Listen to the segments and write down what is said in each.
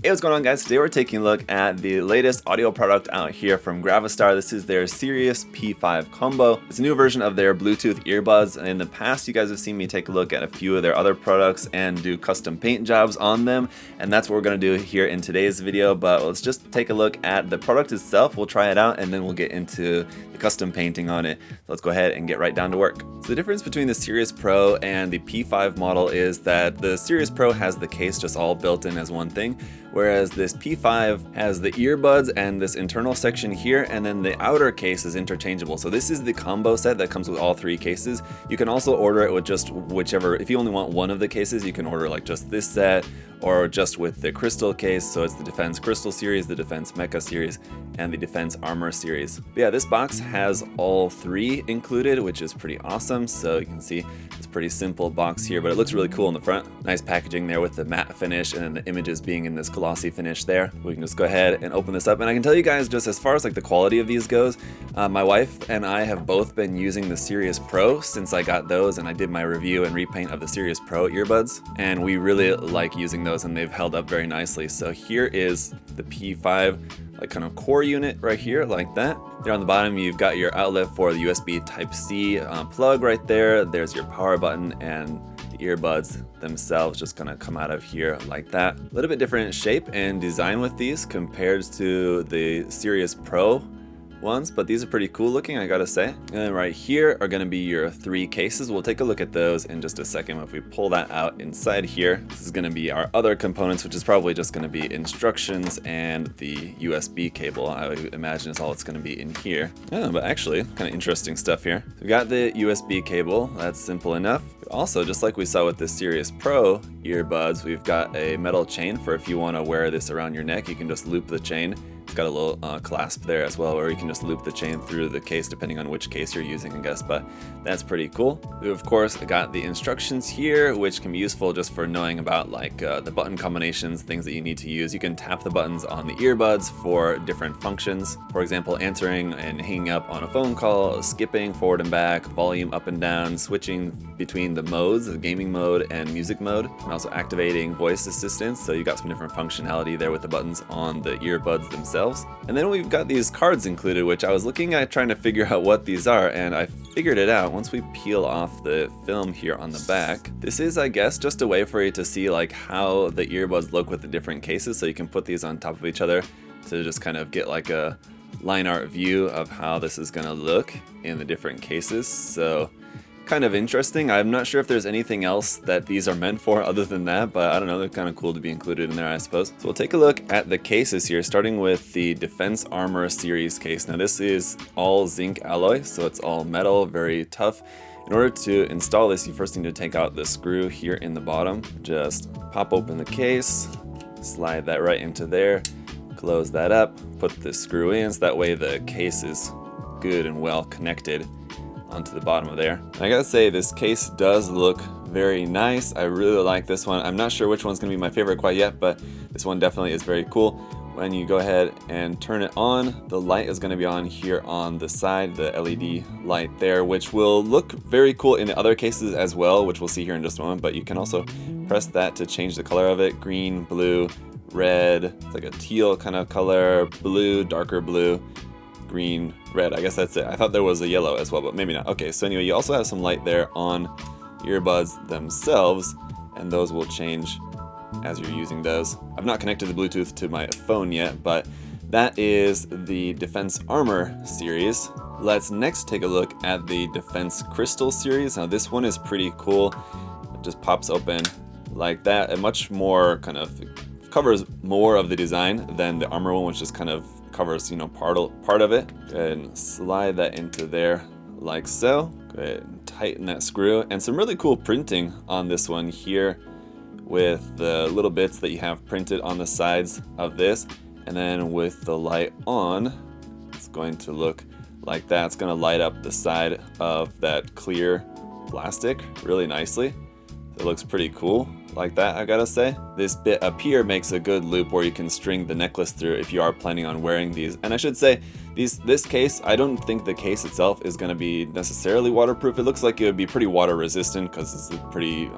Hey, what's going on, guys? Today we're taking a look at the latest audio product out here from Gravastar. This is their Sirius P5 combo. It's a new version of their Bluetooth earbuds. In the past, you guys have seen me take a look at a few of their other products and do custom paint jobs on them, and that's what we're going to do here in today's video. But let's just take a look at the product itself. We'll try it out and then we'll get into the custom painting on it. So let's go ahead and get right down to work. So the difference between the Sirius Pro and the P5 model is that the Sirius Pro has the case just all built in as one thing, whereas this P5 has the earbuds and this internal section here, and then the outer case is interchangeable. So this is the combo set that comes with all three cases. You can also order it with just whichever. If you only want one of the cases, you can order like just this set or just with the crystal case. So it's the Defense Crystal series, the Defense Mecha series, and the Defense Armor series. But yeah, this box has all three included, which is pretty awesome. So you can see it's a pretty simple box here, but it looks really cool in the front. Nice packaging there with the matte finish and then the images being in this glossy finish there. We can just go ahead and open this up, and I can tell you guys, just as far as like the quality of these goes, my wife and I have both been using the Sirius Pro since I got those, and I did my review and repaint of the Sirius Pro earbuds, and we really like using those, and they've held up very nicely. So here is the P5 like kind of core unit right here, like that. There on the bottom, you've got your outlet for the USB Type-C plug right there. There's your power button, and the earbuds themselves just gonna come out of here like that. A little bit different shape and design with these compared to the Sirius Pro ones, but these are pretty cool looking, I gotta say. And then right here are gonna be your three cases. We'll take a look at those in just a second. If we pull that out inside here, this is gonna be our other components, which is probably just gonna be instructions and the USB cable. I would imagine is all it's gonna be in here. Oh, but actually, kind of interesting stuff here. So we got the USB cable, that's simple enough. Also, just like we saw with the Sirius Pro earbuds, we've got a metal chain for if you wanna wear this around your neck, you can just loop the chain. It's got a little clasp there as well, where you can just loop the chain through the case depending on which case you're using, I guess, but that's pretty cool. We of course got the instructions here, which can be useful just for knowing about like the button combinations, things that you need to use. You can tap the buttons on the earbuds for different functions. For example, answering and hanging up on a phone call, skipping forward and back, volume up and down, switching between the modes, the gaming mode and music mode, and also activating voice assistance. So you got some different functionality there with the buttons on the earbuds themselves. And then we've got these cards included, which I was looking at trying to figure out what these are, and I figured it out once we peel off the film here on the back. This is, I guess, just a way for you to see like how the earbuds look with the different cases, so you can put these on top of each other to just kind of get like a line art view of how this is gonna look in the different cases. So kind of interesting. I'm not sure if there's anything else that these are meant for other than that, but I don't know, they're kind of cool to be included in there, I suppose. So we'll take a look at the cases here, starting with the Defense Armor series case. Now this is all zinc alloy, so it's all metal, very tough. In order to install this, you first need to take out the screw here in the bottom. Just pop open the case, slide that right into there, close that up, put the screw in, so that way the case is good and well connected onto the bottom of there. And I gotta say, this case does look very nice. I really like this one. I'm not sure which one's gonna be my favorite quite yet, but this one definitely is very cool. When you go ahead and turn it on, the light is gonna be on here on the side, the LED light there, which will look very cool in the other cases as well, which we'll see here in just a moment, but you can also press that to change the color of it. Green, blue, red, it's like a teal kind of color, blue, darker blue, green, red. I guess that's it. I thought there was a yellow as well, but maybe not. Okay, so anyway, you also have some light there on earbuds themselves, and those will change as you're using those. I've not connected the Bluetooth to my phone yet, but that is the Defense Armor series. Let's next take a look at the Defense Crystal series. Now this one is pretty cool. It just pops open like that. It much more kind of covers more of the design than the Armor one, which just kind of covers, you know, part of it. Go ahead and slide that into there like so. Go ahead and tighten that screw, and some really cool printing on this one here with the little bits that you have printed on the sides of this, and then with the light on, it's going to look like that. It's going to light up the side of that clear plastic really nicely. So it looks pretty cool like that, I gotta say. this bit up here makes a good loop where you can string the necklace through if you are planning on wearing these. And I should say, this case, I don't think the case itself is going to be necessarily waterproof. It looks like it would be pretty water resistant because it's pretty,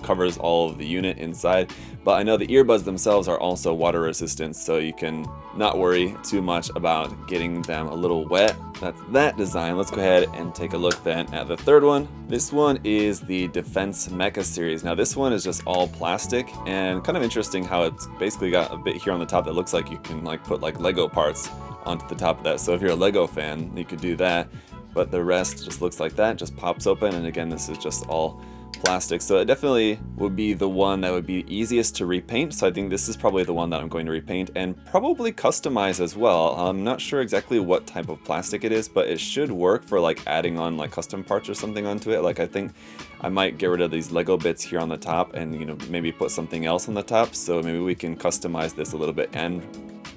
covers all of the unit inside. But I know the earbuds themselves are also water resistant, so you can not worry too much about getting them a little wet. That's that design. Let's go ahead and take a look then at the third one. This one is the Defense Mecha series. Now this one is just all plastic, and kind of interesting how it's basically got a bit here on the top that looks like you can like put like Lego parts onto the top of that. So if you're a Lego fan, you could do that, but the rest just looks like that, just pops open, and again, this is just all plastic. So it definitely would be the one that would be easiest to repaint. So I think this is probably the one that I'm going to repaint and probably customize as well. I'm not sure exactly what type of plastic it is, but it should work for like adding on like custom parts or something onto it. Like I think I might get rid of these Lego bits here on the top and maybe put something else on the top. So maybe we can customize this a little bit and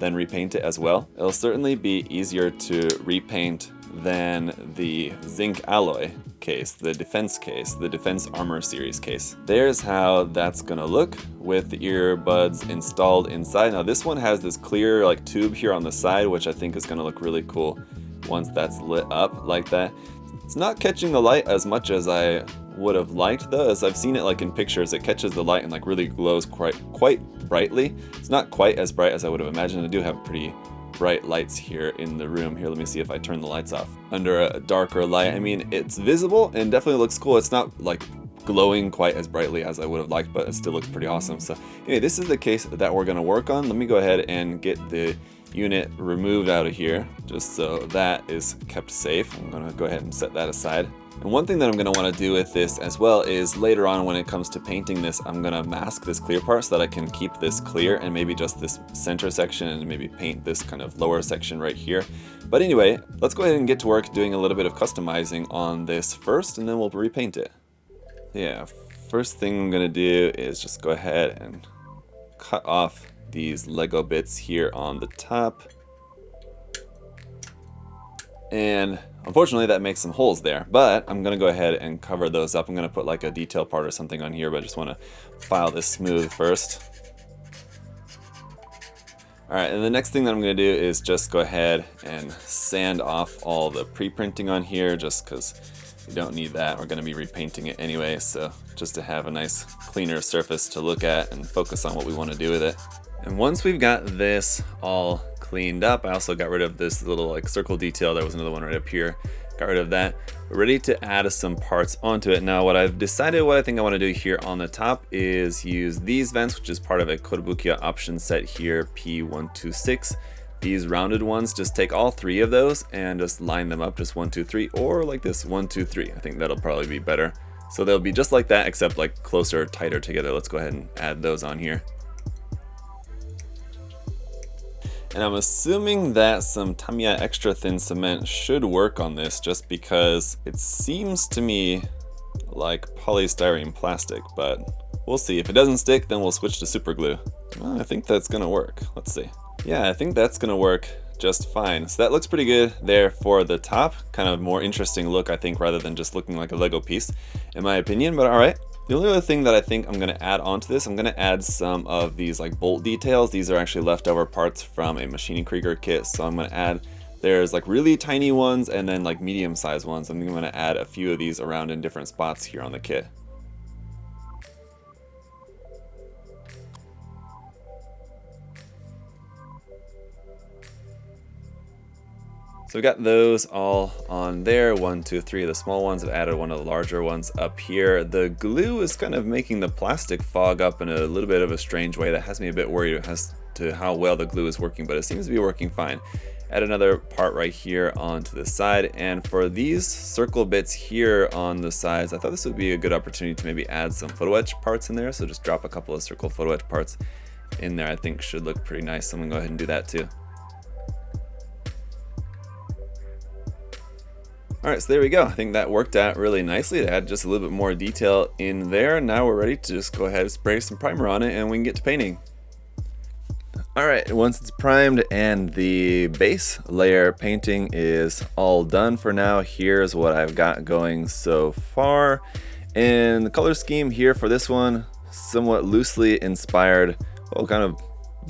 then repaint it as well. It'll certainly be easier to repaint than the zinc alloy case, the Defense Armor series case. There's how that's gonna look with the earbuds installed inside. Now this one has this clear like tube here on the side, which I think is gonna look really cool once that's lit up like that. It's not catching the light as much as I would have liked though, as I've seen it like in pictures. It catches the light and like really glows quite brightly. It's not quite as bright as I would have imagined. I do have pretty bright lights here in the room. Here, let me see if I turn the lights off. Under a darker light, I mean, it's visible and definitely looks cool. It's not like glowing quite as brightly as I would have liked, but it still looks pretty awesome. So anyway, this is the case that we're gonna work on. Let me go ahead and get the unit removed out of here just so that is kept safe. I'm gonna go ahead and set that aside. And one thing that I'm going to want to do with this as well is later on when it comes to painting this, I'm going to mask this clear part so that I can keep this clear and maybe just this center section and maybe paint this kind of lower section right here. But anyway, let's go ahead and get to work doing a little bit of customizing on this first, and then we'll repaint it. Yeah, first thing I'm going to do is just go ahead and cut off these Lego bits here on the top. And unfortunately that makes some holes there, but I'm gonna go ahead and cover those up. I'm gonna put like a detail part or something on here, but I just wanna file this smooth first. All right, and the next thing that I'm gonna do is just go ahead and sand off all the pre-printing on here, just because we don't need that. We're gonna be repainting it anyway, so just to have a nice cleaner surface to look at and focus on what we wanna do with it. And once we've got this all cleaned up, I also got rid of this little like circle detail. There was another one right up here. Got rid of that. We're ready to add some parts onto it. Now what I think I want to do here on the top is use these vents, which is part of a Kotobukiya option set here, P126. These rounded ones, just take all three of those and just line them up, just 1, 2, 3, or like this, 1, 2, 3. I think that'll probably be better. So they'll be just like that, except like closer, tighter together. Let's go ahead and add those on here. And I'm assuming that some Tamiya extra thin cement should work on this, just because it seems to me like polystyrene plastic, but we'll see. If it doesn't stick, then we'll switch to super glue. Well, I think that's gonna work. Let's see. Yeah, I think that's gonna work just fine. So that looks pretty good there for the top. Kind of more interesting look, I think, rather than just looking like a Lego piece, in my opinion, but all right. The only other thing that I think I'm going to add onto this, I'm going to add some of these like bolt details. These are actually leftover parts from a Machining Krieger kit, so I'm going to add, there's like really tiny ones and then like medium sized ones. I'm going to add a few of these around in different spots here on the kit. So we got those all on there, 1, 2, 3 of the small ones. I've added one of the larger ones up here. The glue is kind of making the plastic fog up in a little bit of a strange way. That has me a bit worried as to how well the glue is working, but it seems to be working fine. Add another part right here onto the side, and for these circle bits here on the sides, I thought this would be a good opportunity to maybe add some photo etch parts in there. So just drop a couple of circle photo etch parts in there. I think should look pretty nice. So I'm gonna go ahead and do that too. All right, so there we go. I think that worked out really nicely to add just a little bit more detail in there. Now we're ready to just go ahead and spray some primer on it and we can get to painting. All right, once it's primed and the base layer painting is all done for now, here's what I've got going so far. And the color scheme here for this one, somewhat loosely inspired, well, kind of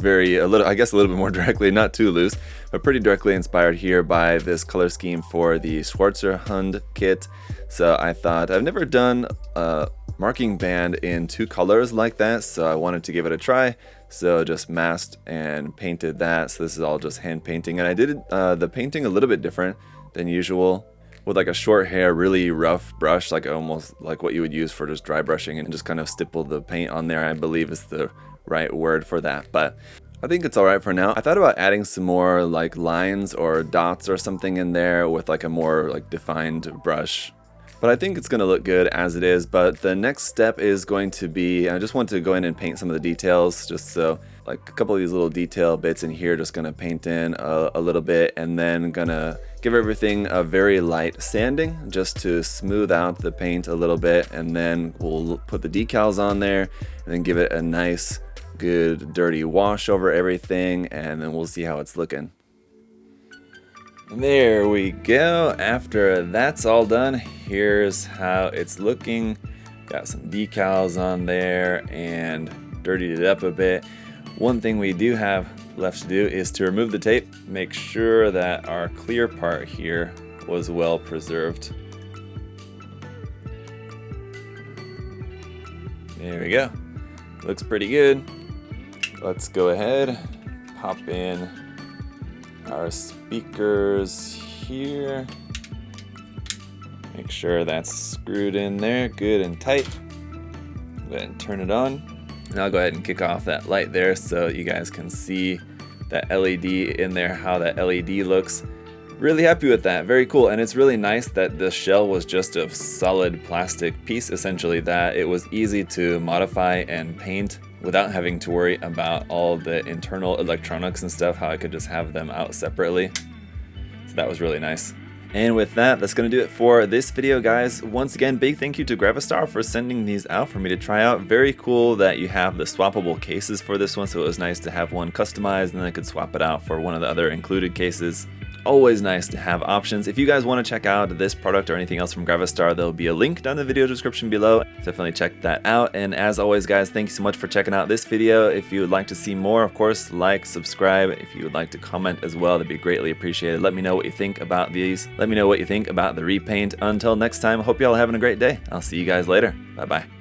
a little bit more directly, not too loose, but pretty directly inspired here by this color scheme for the Schwarzerhund kit. So I thought, I've never done a marking band in 2 colors like that, so I wanted to give it a try. So just masked and painted that. So this is all just hand painting, and I did the painting a little bit different than usual, with like a short hair, really rough brush, like almost like what you would use for just dry brushing, and just kind of stipple the paint on there, I believe is the right word for that. But I think it's alright for now. I thought about adding some more like lines or dots or something in there with like a more like defined brush, but I think it's going to look good as it is. But the next step is going to be, I just want to go in and paint some of the details, just so like a couple of these little detail bits in here, just going to paint in a little bit, and then gonna give everything a very light sanding just to smooth out the paint a little bit, and then we'll put the decals on there and then give it a nice good dirty wash over everything, and then we'll see how it's looking. There we go. After that's all done, here's how it's looking. Got some decals on there and dirtied it up a bit. One thing we do have left to do is to remove the tape, make sure that our clear part here was well preserved. There we go. Looks pretty good. Let's go ahead, pop in our speakers here. Make sure that's screwed in there good and tight. Go ahead and turn it on. And I'll go ahead and kick off that light there so you guys can see that LED in there, how that LED looks. Really happy with that, very cool. And it's really nice that the shell was just a solid plastic piece, essentially, that it was easy to modify and paint without having to worry about all the internal electronics and stuff, how I could just have them out separately. So that was really nice. And with that, that's going to do it for this video, guys. Once again, big thank you to Gravastar for sending these out for me to try out. Very cool that you have the swappable cases for this one, so it was nice to have one customized and then I could swap it out for one of the other included cases. Always nice to have options. If you guys want to check out this product or anything else from Gravastar, there'll be a link down in the video description below. Definitely check that out. And as always, guys, thank you so much for checking out this video. If you would like to see more, of course, like, subscribe. If you would like to comment as well, that'd be greatly appreciated. Let me know what you think about these. Let me know what you think about the repaint. Until next time, I hope you all are having a great day. I'll see you guys later. Bye-bye.